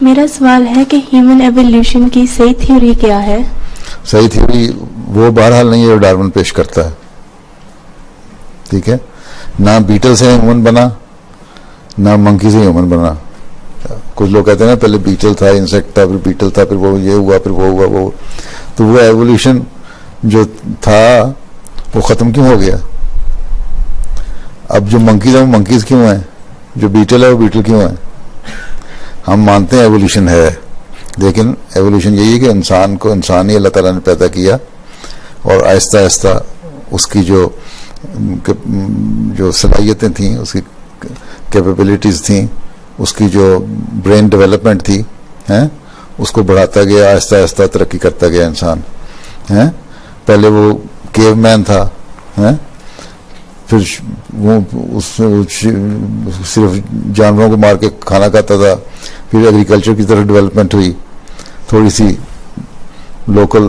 میرا سوال ہے کہ ہیومن ایولیوشن کی صحیح تھیوری کیا ہے؟ صحیح تھیوری وہ بہرحال نہیں ہے جو ڈارون پیش کرتا ہے. ٹھیک ہے، نہ بیٹل سے ہیومن بنا نہ منکی سے ہیومن بنا. کچھ لوگ کہتے ہیں نا پہلے بیٹل تھا، انسیکٹ تھا، پھر بیٹل تھا، پھر وہ یہ ہوا، پھر وہ ہوا، وہ تو وہ ایولیوشن جو تھا وہ ختم کیوں ہو گیا؟ اب جو منکیز ہیں وہ منکیز کیوں ہیں؟ جو بیٹل ہے وہ بیٹل کیوں ہیں؟ ہم مانتے ہیں ایولیوشن ہے، لیکن ایولیوشن یہی ہے کہ انسان کو انسان ہی اللہ تعالیٰ نے پیدا کیا اور آہستہ آہستہ اس کی جو صلاحیتیں تھیں، اس کی کیپیبلٹیز تھیں، اس کی جو برین ڈیولپمنٹ تھی اس کو بڑھاتا گیا، آہستہ آہستہ ترقی کرتا گیا انسان. پہلے وہ کیو مین تھا، پھر وہ صرف جانوروں کو مار کے کھانا کھاتا تھا، پھر ایگریکلچر کی طرف ڈیولپمنٹ ہوئی، تھوڑی سی لوکل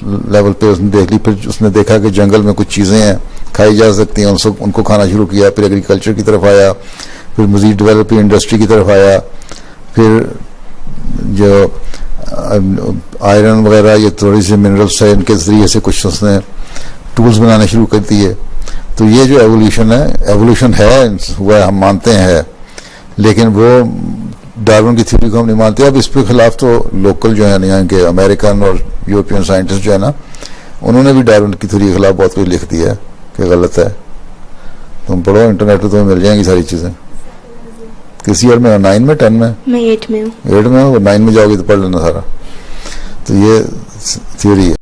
لیول پہ اس نے دیکھ لی، پھر اس نے دیکھا کہ جنگل میں کچھ چیزیں ہیں کھائی جا سکتی ہیں، ان کو کھانا شروع کیا، پھر ایگریکلچر کی طرف آیا، پھر مزید ڈیولپنگ انڈسٹری کی طرف آیا، پھر جو آئرن وغیرہ یہ تھوڑی سی منرلس ہے ان کے ذریعے سے کچھ اس نے ٹولز بنانے شروع کر دیے. تو یہ جو ایولیوشن ہے ہوا ہے، ہم مانتے ہیں، لیکن وہ ڈارون کی تھیوری کو ہم نہیں مانتے. اب اس کے خلاف تو لوکل جو ہے یہاں کے امریکن اور یورپین سائنٹسٹ جو ہے نا، انہوں نے بھی ڈارون کی تھیوری کے خلاف بہت کچھ لکھ دیا ہے کہ غلط ہے. تم پڑھو انٹرنیٹ پہ تمہیں مل جائیں گی ساری چیزیں. کس ایئر میں 9 میں 10 میں؟ میں 8 میں ہوں. 8 میں ہوں، 9 میں جاؤ گی تو پڑھ لینا سارا. تو یہ تھیوری ہے.